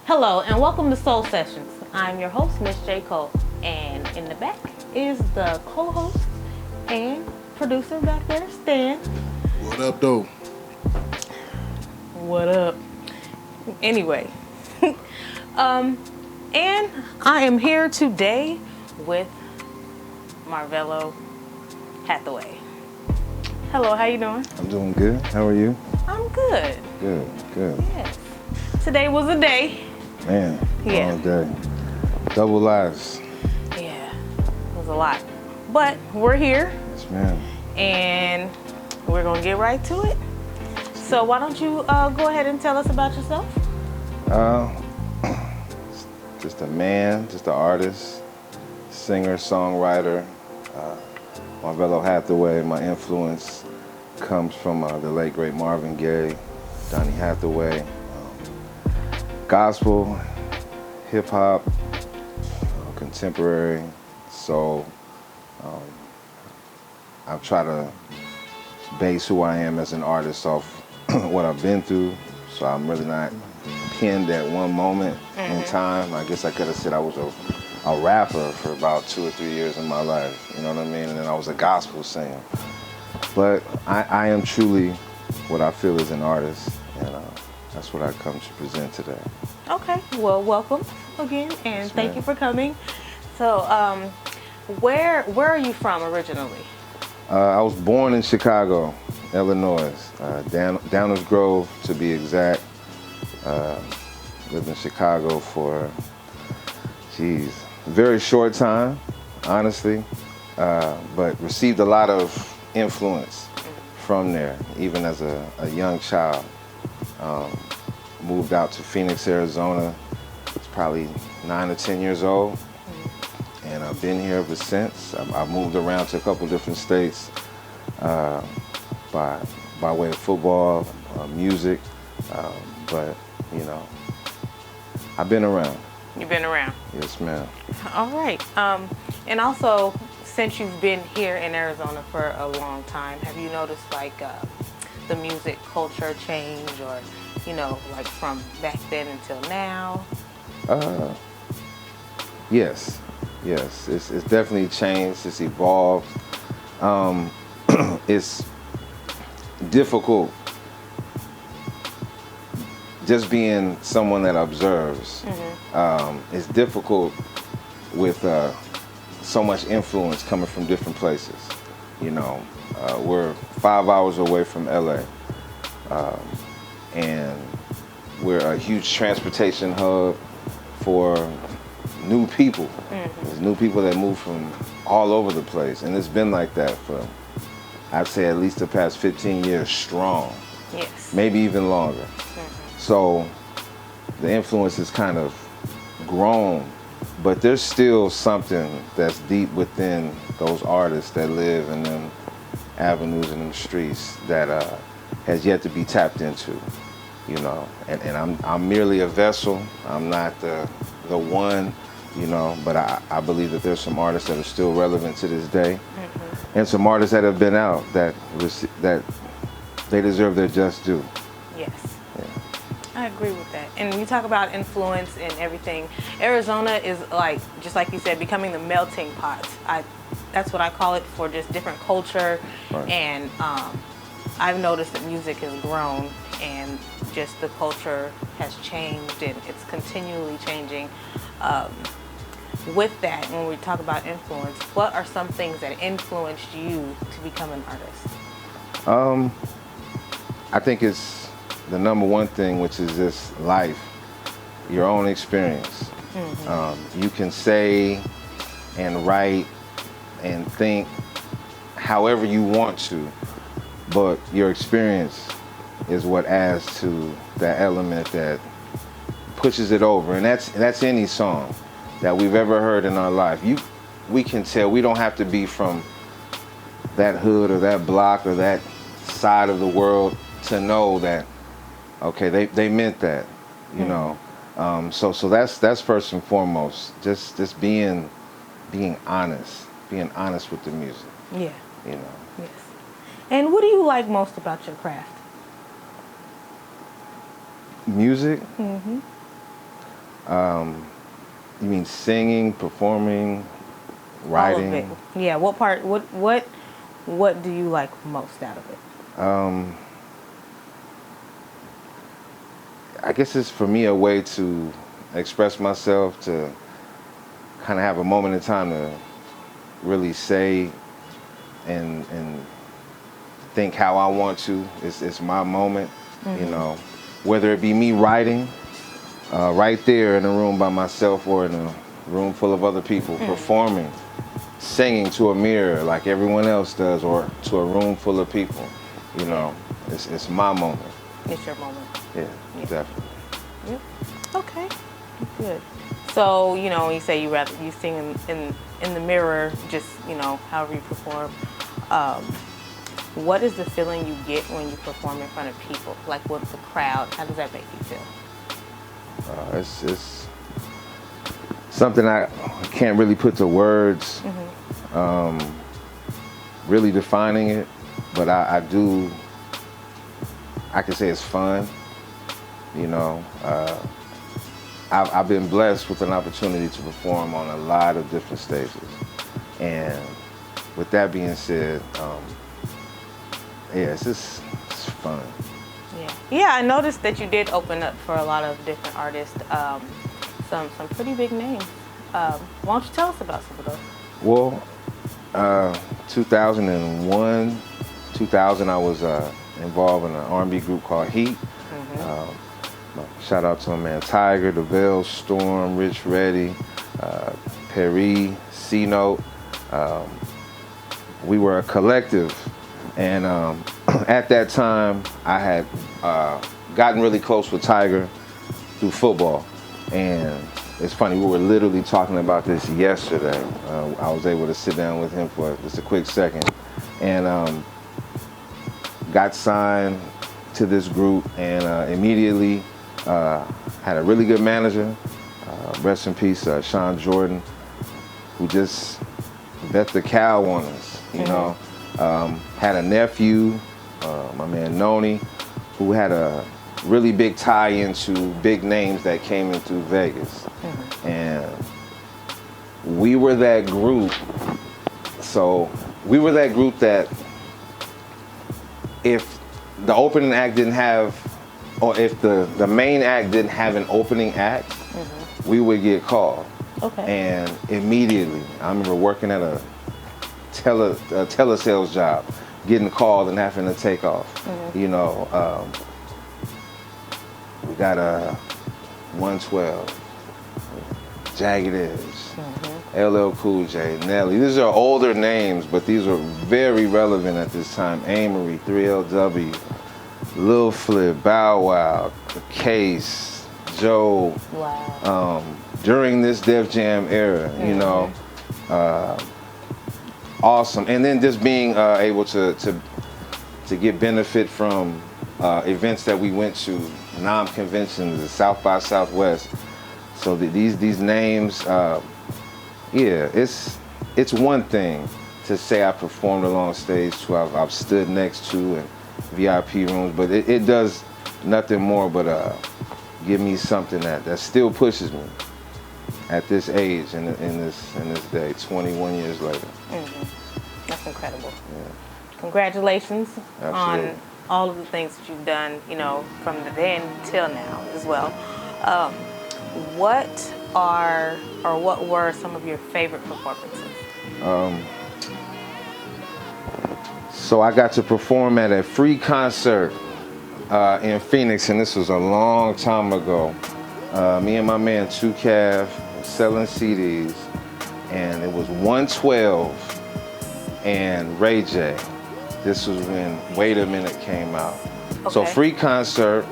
Hello and welcome to Soul Sessions. I'm your host, Miss J. Cole, and in the back is the co-host and producer back there, Stan. What up, though? What up? Anyway, and I am here today with Marvelo Hathaway. Hello, how you doing? I'm doing good. How are you? I'm good. Good. Yes. Today was a day. Man, Yeah. all day. Double lives. Yeah, it was a lot. But we're here. Yes, ma'am. And we're gonna get right to it. So why don't you go ahead and tell us about yourself? Just a man, just an artist, singer, songwriter. Marvelo Hathaway. My influence comes from the late great Marvin Gaye, Donny Hathaway. Gospel, hip hop, contemporary, soul. I've tried to base who I am as an artist off what I've been through, so I'm really not pinned at one moment in time. I guess I could have said I was a rapper for about 2 or 3 years in my life, you know what I mean? And then I was a gospel singer. But I am truly what I feel is an artist, and that's what I come to present today. Okay, well, welcome again, and Yes, thank ma'am. you for coming. So, where are you from originally? I was born in Chicago, Illinois, Downers Grove to be exact. Lived in Chicago for, a very short time, honestly, but received a lot of influence from there, even as a young child. Moved out to Phoenix, Arizona. It's probably 9 or 10 years old, and I've been here ever since. I've moved around to a couple different states by way of football, music, but you know, I've been around. You've been around. Yes, ma'am. All right. And also, since you've been here in Arizona for a long time, have you noticed like the music culture change, or like from back then until now? Yes. It's definitely changed. It's evolved. It's difficult just being someone that observes. It's difficult with so much influence coming from different places. We're 5 hours away from LA, and we're a huge transportation hub for new people. There's new people that move from all over the place, and it's been like that for, I'd say, at least the past 15 years strong. Yes. Maybe even longer. So the influence has kind of grown, but there's still something that's deep within those artists that live in them avenues and them streets that has yet to be tapped into, and I'm merely a vessel. I'm not the one, but I believe that there's some artists that are still relevant to this day, and some artists that have been out that they deserve their just due. Yes. Yeah. I agree with that. And you talk about influence and everything. Arizona is like, just like you said, becoming the melting pot. That's what I call it, for just different culture. Right. And I've noticed that music has grown and just the culture has changed, and it's continually changing. With that, when we talk about influence, what are some things that influenced you to become an artist? I think it's the number one thing, which is just life, your own experience. You can say and write and think however you want to, but your experience is what adds to that element that pushes it over. And that's any song that we've ever heard in our life. We can tell. We don't have to be from that hood or that block or that side of the world to know that, okay, they meant that, So that's first and foremost. Just being honest with the music. Yeah. Yes. And what do you like most about your craft? Music. You mean singing, performing, All writing? of it. Yeah. What part? What do you like most out of it? I guess it's for me a way to express myself, to kind of have a moment in time to really say and think how I want to. It's my moment, you know. Whether it be me writing right there in a room by myself or in a room full of other people, performing, singing to a mirror like everyone else does, or to a room full of people, you know. It's my moment. It's your moment. Yeah, definitely. Yep. Okay. Good. So, you know, you say you sing in the mirror, just, you know, however you perform. What is the feeling you get when you perform in front of people, like with the crowd? How does that make you feel? It's something I can't really put to words, really defining it, but I can say it's fun, you know. I've been blessed with an opportunity to perform on a lot of different stages, and with that being said, yeah, it's fun. Yeah, I noticed that you did open up for a lot of different artists, some pretty big names. Why don't you tell us about some of those? Well, 2001, 2000, I was involved in an R&B group called Heat. Shout out to my man Tiger, DeVille, Storm, Rich Reddy, Perry, C-Note. We were a collective, and at that time I had gotten really close with Tiger through football, and it's funny, we were literally talking about this yesterday. I was able to sit down with him for just a quick second, and got signed to this group, and immediately had a really good manager, rest in peace, Sean Jordan, who just bet the cow on us, you know. Had a nephew, my man Noni, who had a really big tie into big names that came in through Vegas. And we were that group. So we were that group that if the opening act didn't have, or if the main act didn't have an opening act, we would get called. Okay. And immediately, I remember working at a telesales job, getting called and having to take off. You know, we got a 112, Jagged Edge, LL Cool J, Nelly. These are older names, but these were very relevant at this time. Amory, 3LW, Lil Flip, Bow Wow, The Case, Joe. Wow. During this Def Jam era, you know, awesome. And then just being able to get benefit from events that we went to, non-conventions, the South by Southwest. So these names, yeah, it's one thing to say I performed along stage, to I've stood next to in VIP rooms, but it does nothing more but give me something that still pushes me at this age in this day, 21 years later. That's incredible. Yeah. Congratulations on all of the things that you've done, you know, from then till now as well. What were some of your favorite performances? So I got to perform at a free concert in Phoenix, and this was a long time ago. Me and my man 2Cav selling CDs, and it was 112 and Ray J. This was when Wait a Minute came out. Okay. So free concert,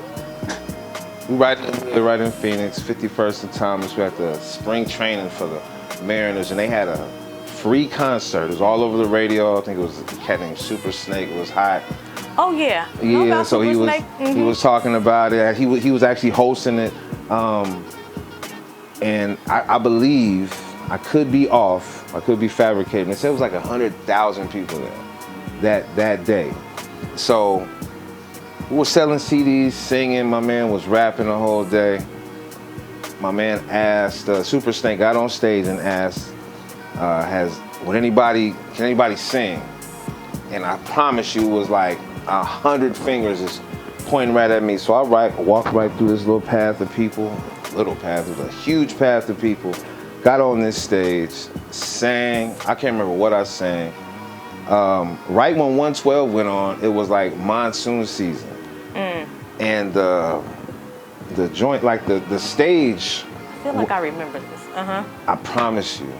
right in Phoenix, 51st and Thomas. We had the spring training for the Mariners, and they had a free concert. It was all over the radio. I think it was a cat named Super Snake. It was hot. Oh yeah. Yeah. So he was talking about it. He was actually hosting it, and I believe, I could be off, I could be fabricating. It said it was like 100,000 people there that day. So we were selling CDs, singing. My man was rapping the whole day. my man asked, Super Snake got on stage and asked, can anybody sing? And I promise you, it was like 100 fingers is pointing right at me. So I walked right through this little path of people, it was a huge path of people, got on this stage, sang, I can't remember what I sang. Right when 112 went on, it was like monsoon season. And the joint, like the stage. I feel like I remember this. I promise you.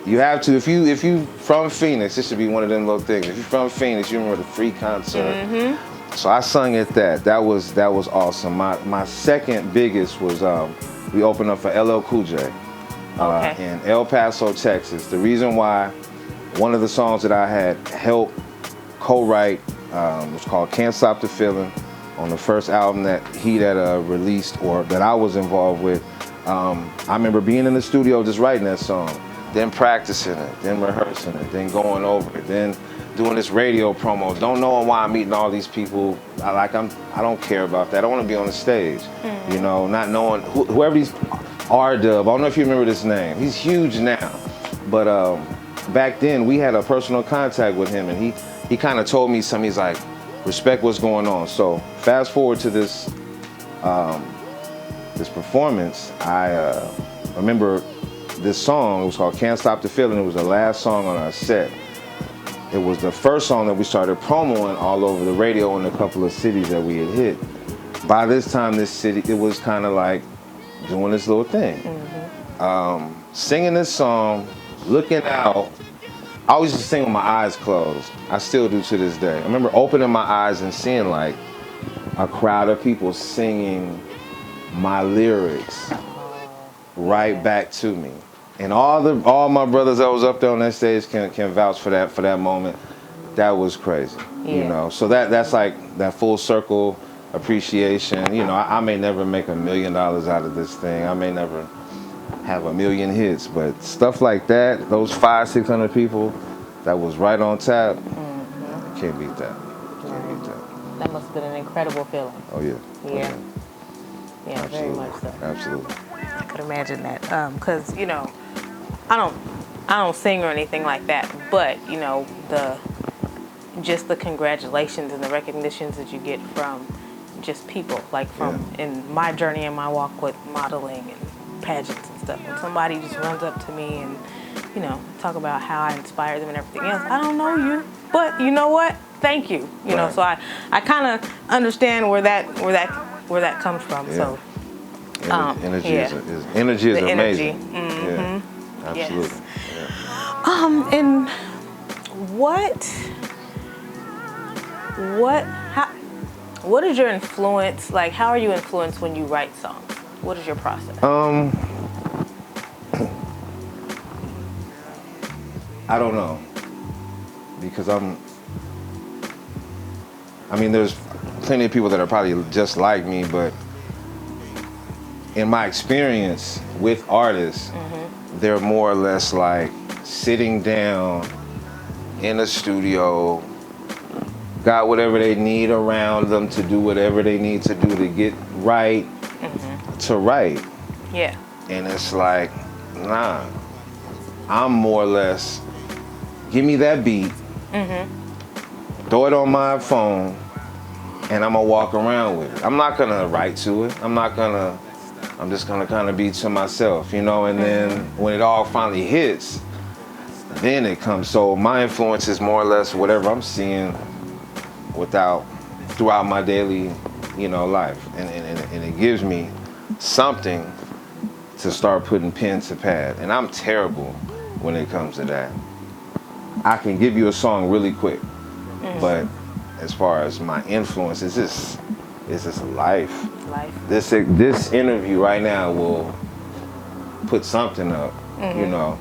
You have to, if you from Phoenix, this should be one of them little things. If you're from Phoenix, you remember the free concert. So I sung at that. That was awesome. My second biggest was we opened up for LL Cool J in El Paso, Texas. The reason why, one of the songs that I had helped co-write was called Can't Stop the Feeling, on the first album that he released, or that I was involved with. I remember being in the studio just writing that song, then practicing it, then rehearsing it, then going over it, then doing this radio promo, don't know why I'm meeting all these people. I don't care about that. I want to be on the stage, you know, not knowing whoever these R-Dub. I don't know if you remember this name. He's huge now, but back then we had a personal contact with him, and he kind of told me something. He's like, respect what's going on. So fast forward to this this performance. I remember this song. It was called Can't Stop the Feeling. It was the last song on our set. It was the first song that we started promoing all over the radio in a couple of cities that we had hit. By this time, this city, it was kind of like doing this little thing. Singing this song, looking out. I always just sing with my eyes closed. I still do to this day. I remember opening my eyes and seeing like a crowd of people singing my lyrics right back to me. And all my brothers that was up there on that stage can vouch for that moment. That was crazy, you know. So that's like that full circle appreciation. You know, I may never make $1 million out of this thing. I may never have 1 million hits, but stuff like that, those 500-600 people that was right on tap, can't beat that. Can't beat that. That must have been an incredible feeling. Oh yeah. Yeah. Yeah, Absolutely. very much so. Absolutely. I could imagine that, because you know, I don't sing or anything like that, but you know, just the congratulations and the recognitions that you get from just people, like from in my journey and my walk with modeling and pageants and stuff. When somebody just runs up to me and, you know, talk about how I inspire them and everything else, I don't know you, but you know what? Thank you. You know, so I kind of understand where that comes from. Yeah. So. Energy is amazing. Energy. Yeah, absolutely. Yes. Yeah. And what is your influence? Like, how are you influenced when you write songs? What is your process? I don't know, because there's plenty of people that are probably just like me, but in my experience with artists, they're more or less like sitting down in a studio, got whatever they need around them to do whatever they need to do to get right, to write. Yeah. And it's like, nah, I'm more or less, give me that beat, throw it on my phone, and I'm gonna walk around with it. I'm not gonna write to it. I'm just gonna kind of be to myself, you know, and then when it all finally hits, then it comes. So my influence is more or less whatever I'm seeing throughout my daily, you know, life. And it gives me something to start putting pen to pad. And I'm terrible when it comes to that. I can give you a song really quick, but as far as my influence, it's just life. This interview right now will put something up, you know,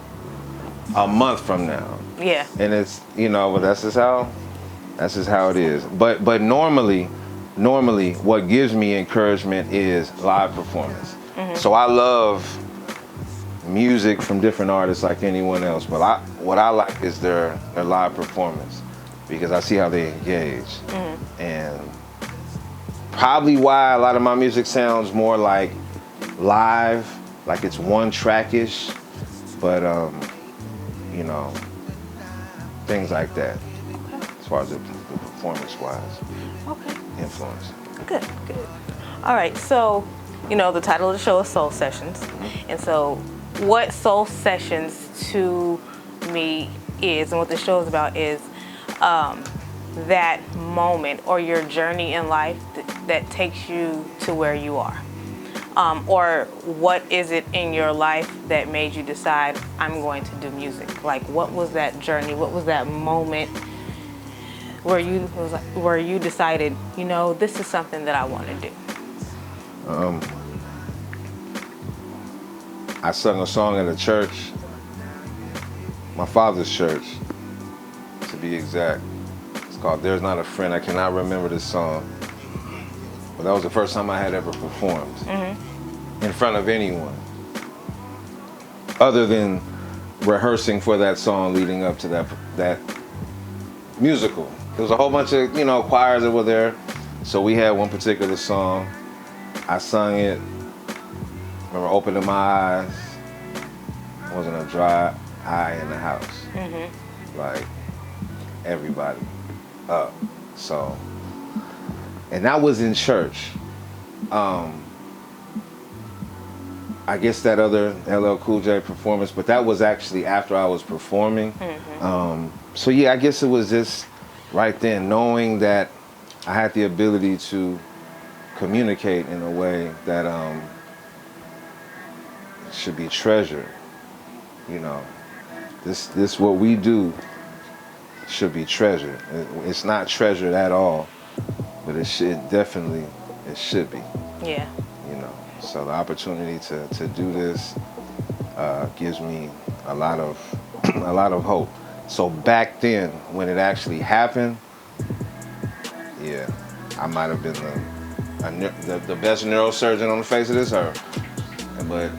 a month from now. Yeah. And it's, you know, but that's just how it is. But normally what gives me encouragement is live performance. So I love music from different artists like anyone else, but what I like is their live performance, because I see how they engage. And probably why a lot of my music sounds more like live like it's one trackish, but you know, things like that. As far as the performance-wise Okay. influence. Good, good. All right, so, you know, the title of the show is Soul Sessions. And so what Soul Sessions to me is, and what the show is about, is that moment or your journey in life that takes you to where you are. Or what is it in your life that made you decide, I'm going to do music? Like, what was that journey? What was that moment where you decided, you know, this is something that I want to do? I sung a song at a church, my father's church, to be exact. It's called There's Not a Friend. I cannot remember this song, but that was the first time I had ever performed in front of anyone, other than rehearsing for that song leading up to that musical. There was a whole bunch of, you know, choirs that were there, so we had one particular song. I sung it. I remember opening my eyes. There wasn't a dry eye in the house. Like, everybody up. So, and that was in church. I guess that other LL Cool J performance, but that was actually after I was performing. So yeah, I guess it was just right then, knowing that I had the ability to communicate in a way that should be treasured. You know, this what we do should be treasured. It's not treasured at all, but it should definitely, it should be. Yeah. You know, so the opportunity to do this gives me a lot of a lot of hope. So back then, when it actually happened, yeah, I might have been the best neurosurgeon on the face of this earth. But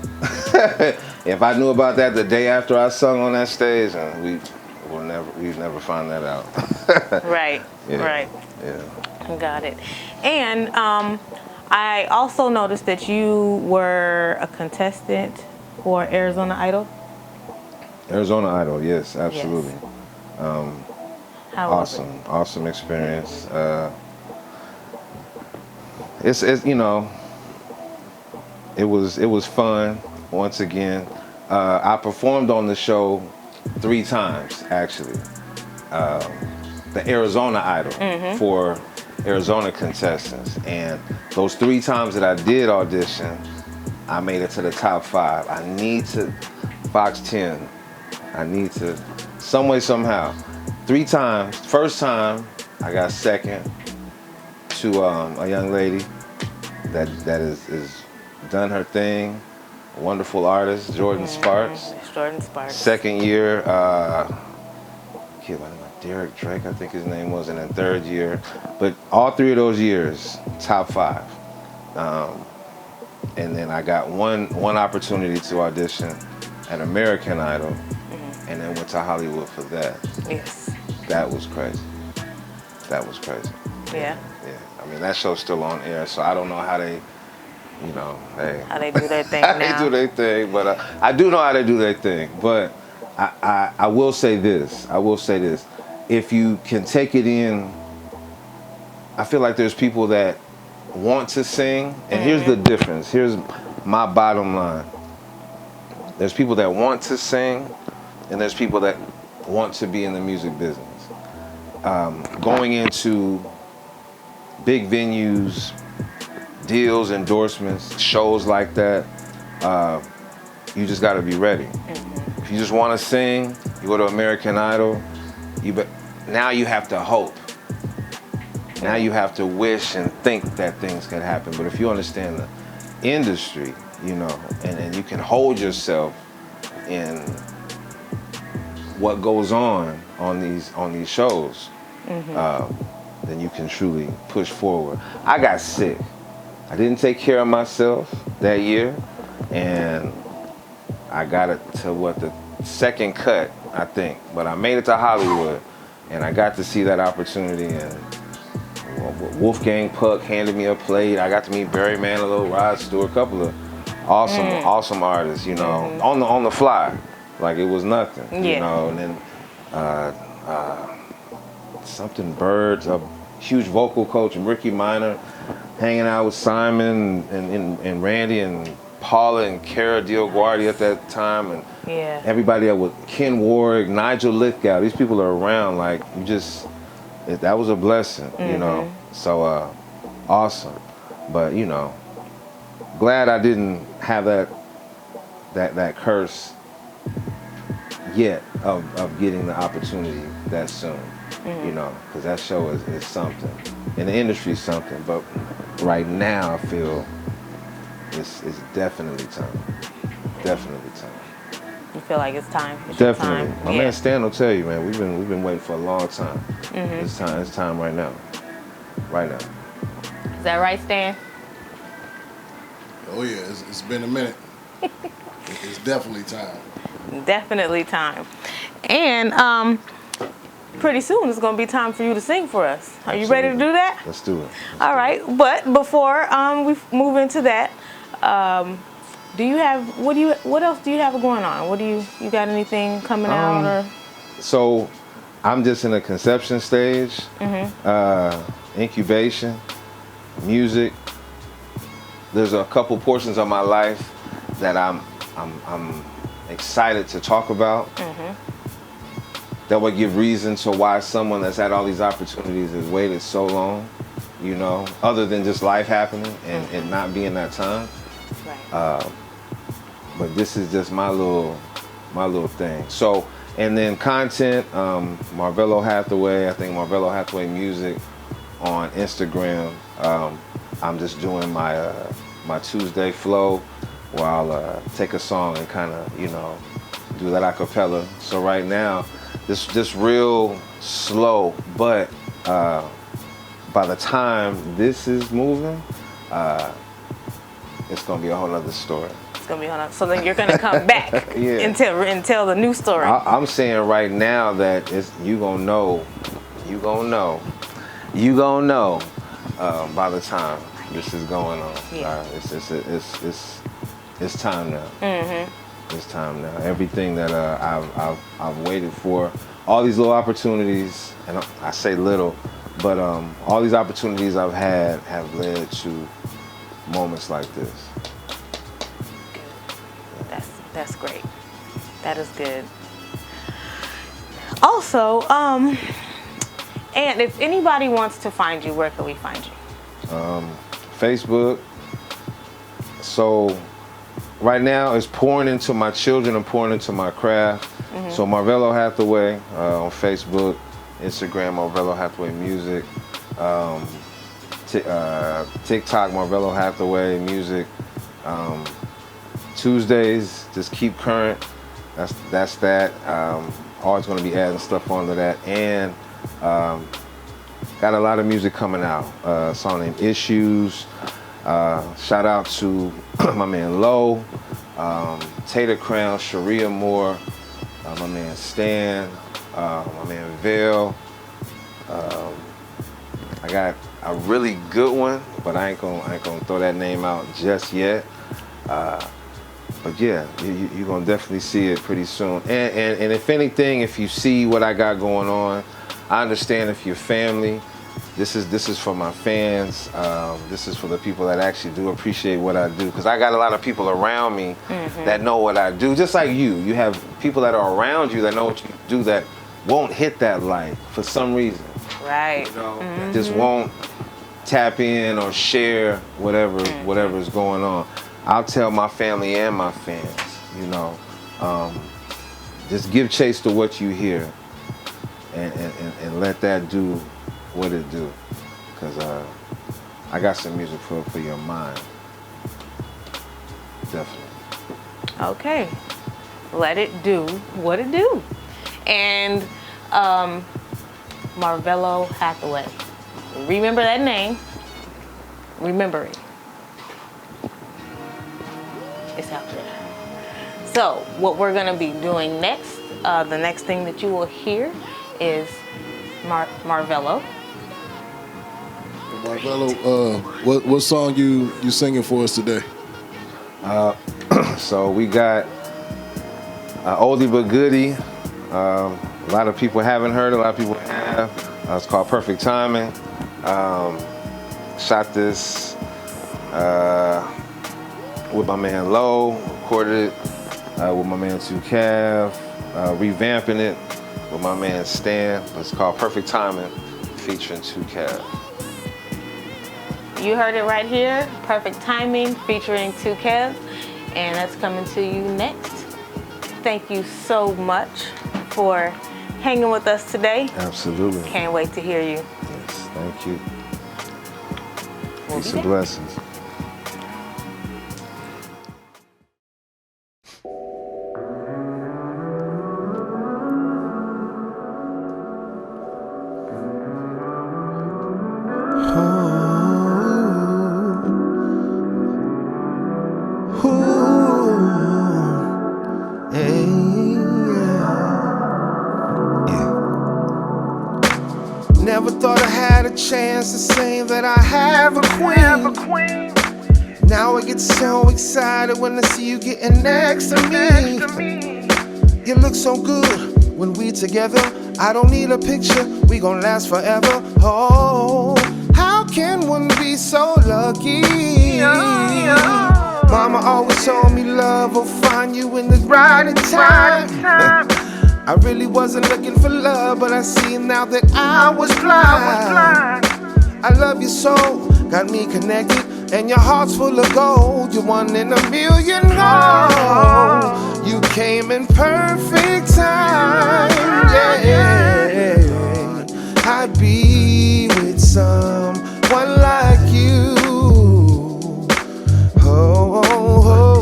if I knew about that the day after I sung on that stage, we'd never find that out. Right. Yeah. Right. Yeah. Got it. And I also noticed that you were a contestant for Arizona Idol. Arizona Idol, yes, absolutely. Yes. How was it? Awesome experience. It's you know, it was fun. Once again, I performed on the show 3 times actually. The Arizona Idol for Arizona contestants, and those 3 times that I did audition, I made it to the top 5. I need to Fox 10. I need to, some way, somehow. 3 times. First time, I got second to a young lady that is done her thing. A wonderful artist, Jordan Sparks. Jordan Sparks. Second year, kid by the name of Derek Drake, I think his name was, and then third year. But all 3 of those years, top 5. And then I got one opportunity to audition at American Idol, and then went to Hollywood for that. Yes. That was crazy. That was crazy. Yeah. Yeah. I mean, that show's still on air, so I don't know how they, you know, how they do their thing how now. they do their thing, but I do know how they do their thing. But I will say this. If you can take it in, I feel like there's people that want to sing, and here's the difference. Here's my bottom line. There's people that want to sing, and there's people that want to be in the music business. Going into big venues, deals, endorsements, shows like that, you just got to be ready. If you just want to sing, you go to American Idol, now you have to hope. Now you have to wish and think that things can happen. But if you understand the industry, you know, and you can hold yourself in what goes on these shows, then you can truly push forward. I got sick. I didn't take care of myself that year, and I got it to the second cut, I think. But I made it to Hollywood, and I got to see that opportunity, and Wolfgang Puck handed me a plate. I got to meet Barry Manilow, Rod Stewart, a couple of awesome artist, you know, on the fly, like it was nothing, you know. And then something Birds, a huge vocal coach, and Ricky Minor, hanging out with Simon and Randy and Paula and Cara DioGuardi at that time, and everybody that was Ken Warwick, Nigel Lithgow. These people are around. Like that was a blessing, you know. So awesome, but you know, glad I didn't have that curse yet of getting the opportunity that soon, you know, because that show is something, and the industry is something. But right now, I feel it's definitely time. Definitely time. You feel like it's time? It's definitely. Time. My man Stan will tell you, man. We've been waiting for a long time. It's time. It's time right now. Right now. Is that right, Stan? Oh yeah, it's been a minute. It's definitely time. Definitely time. And pretty soon it's going to be time for you to sing for us. Are you ready to do that? Let's do it. All right. But before we move into that, what else do you have going on? You got anything coming out or? So I'm just in a conception stage, incubation, music. There's a couple portions of my life that I'm excited to talk about. That would give reason to why someone that's had all these opportunities has waited so long, you know, other than just life happening and not being that time. Right. But this is just my little thing. So, and then content, Marvelo Hathaway. I think Marvelo Hathaway Music on Instagram. I'm just doing my Tuesday flow where I'll take a song and kind of, you know, do that a cappella. So right now, this real slow, but by the time this is moving, it's gonna be a whole nother story. It's gonna be a whole nother. So then you're gonna come back and tell the new story. I'm saying right now that you gonna know by the time this is going on. It's time now. It's time now. Everything that I've waited for, all these little opportunities, and I say little, but all these opportunities I've had have led to moments like this. Good. That's great. That is good. Also, and if anybody wants to find you, where can we find you? Facebook. So right now it's pouring into my children and pouring into my craft. So Marvelo Hathaway on Facebook, Instagram Marvelo Hathaway Music, TikTok Marvelo Hathaway Music. Tuesdays, just keep current. That's that. Always going to be adding stuff onto that, and got a lot of music coming out. A song named Issues. Shout out to my man Low, Tater Crown, Sharia Moore, my man Stan, my man Vale. I got a really good one, but I ain't gonna throw that name out just yet. But yeah, you're gonna definitely see it pretty soon. And if anything, if you see what I got going on, I understand if you're family. This is for my fans. This is for the people that actually do appreciate what I do. Because I got a lot of people around me that know what I do. Just like you. You have people that are around you that know what you do that won't hit that light for some reason. Right. You know, that just won't tap in or share whatever is going on. I'll tell my family and my fans, you know, just give chase to what you hear and let that do what it do. Because I got some music for your mind. Definitely. Okay. Let it do what it do. And Marvelo Hathaway. Remember that name. Remember it. It's out there. So what we're going to be doing next, the next thing that you will hear is Marvelo. Marvelo, what song you singing for us today? So we got oldie but goodie. A lot of people haven't heard, a lot of people have. It's called Perfect Timing. Shot this with my man Low, recorded it with my man 2Cav, revamping it with my man Stan. It's called Perfect Timing, featuring 2Cav. You heard it right here, Perfect Timing featuring 2Kev, and that's coming to you next. Thank you so much for hanging with us today. Absolutely. Can't wait to hear you. Yes, thank you. We'll Peace be and there. blessings. Never thought I had a chance to say that I have a queen. Now I get so excited when I see you getting next to me. You look so good when we together. I don't need a picture, we gon' last forever. Oh, how can one be so lucky? Mama always told me love will find you in the right time. I really wasn't looking for love, but I see now that I was blind. I love you so, got me connected, and your heart's full of gold. You're one in a million. Oh, you came in perfect time. Yeah, I'd be with someone like you. Oh, oh, oh.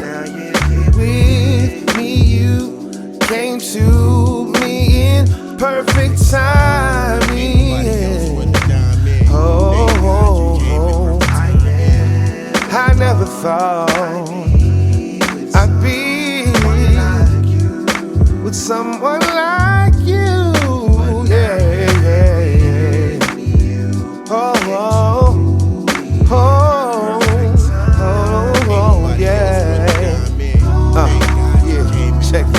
With me, you came to me in perfect timing. Oh, oh, oh. I never thought I'd be with someone like you. Yeah, yeah, yeah. Oh, oh, oh, oh, oh, yeah. Yeah, check it.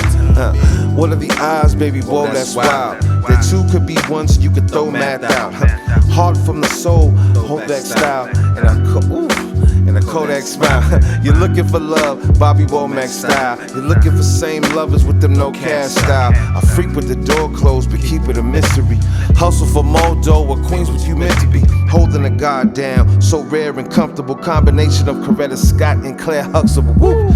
What are the odds, baby boy? That's wild. That two could be one, so you could throw math out. Heart from the soul, hold that style, and a Kodak smile. You're looking for love, Bobby Womack style. You're looking for same lovers with them no cash style. I freak with the door closed, but keep it a mystery. Hustle for more dough, what Queens was you meant to be? Holding a guard down, so rare and comfortable. Combination of Coretta Scott and Claire Huxtable. Woo!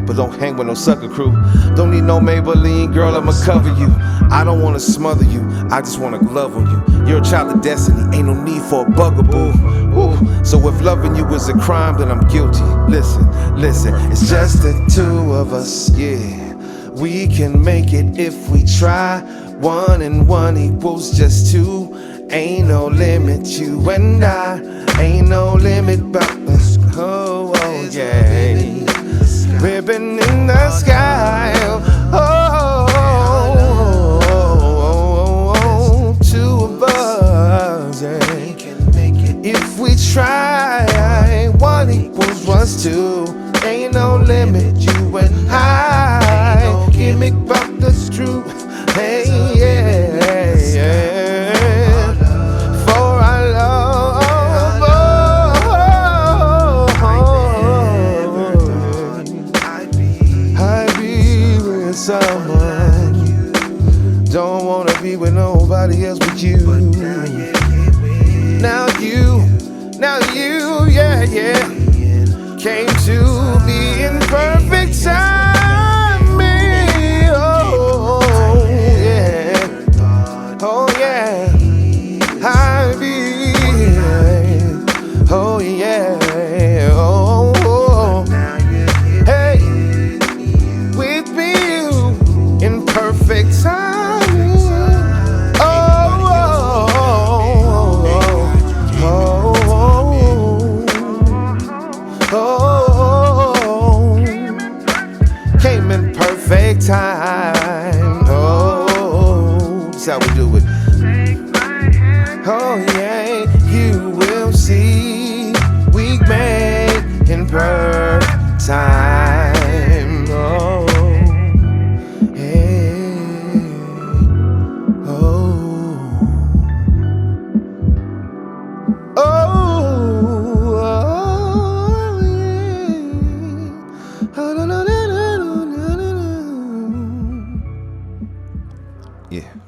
But don't hang with no sucker crew. Don't need no Maybelline, girl, I'ma cover you. I don't wanna smother you, I just wanna love on you. You're a child of destiny, ain't no need for a bugaboo. Ooh. So if loving you is a crime, then I'm guilty. Listen, listen, it's just the two of us, yeah. We can make it if we try. 1 and 1 equals just 2. Ain't no limit, you and I. Ain't no limit but us. Oh, oh, yeah. Ribbon in the sky. Oh, oh, oh, oh, two of us. Yeah. If we try, 1 equals what's 2. Ain't no limit, you and I. Gimmick but the truth. Hey, yeah, yeah. For our love. Someone don't wanna be with nobody else but you. Now you, yeah, yeah, came to be in perfect timing. Oh, yeah, oh, yeah, I be, oh, yeah, oh, oh. Hey, with me in perfect timing. Oh, oh, oh, oh, oh, came in perfect time. Oh, that's how we do it. Oh, yeah, you will see we made in perfect time. Yeah.